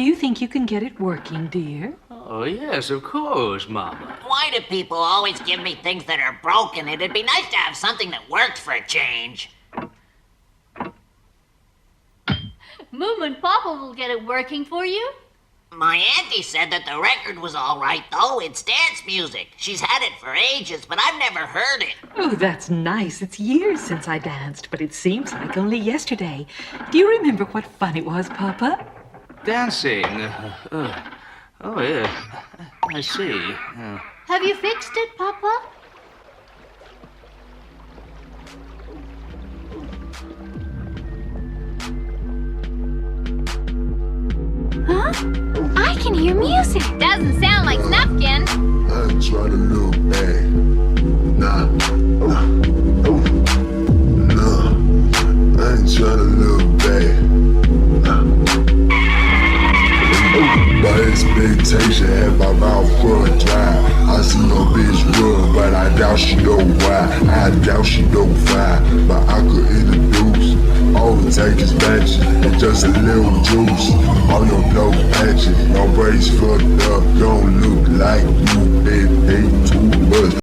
you think you can get it working, dear? Oh, yes, of course, Mama. Why do people always give me things that are broken? It'd be nice to have something that worked for a change. Moom and Papa will get it working for you. My auntie said that the record was all right, though. It's dance music. She's had it for ages, but I've never heard it. Oh, that's nice. It's years since I danced, but it seems like only yesterday. Do you remember what fun it was, Papa? Dancing. Oh, yeah. I see. Have you fixed it, Papa? Huh? I can hear music. Doesn't sound like Snufkin. I ain't trying to look bad. Nah. I ain't trying to look bad. My expectation had my mouth full of dry. I see no bitch run, but I doubt she know why. I doubt she know why, but I could introduce. All it takes is magic and just a little juice. All your blow patchy, your braids fucked up. Don't look like you been paid too much.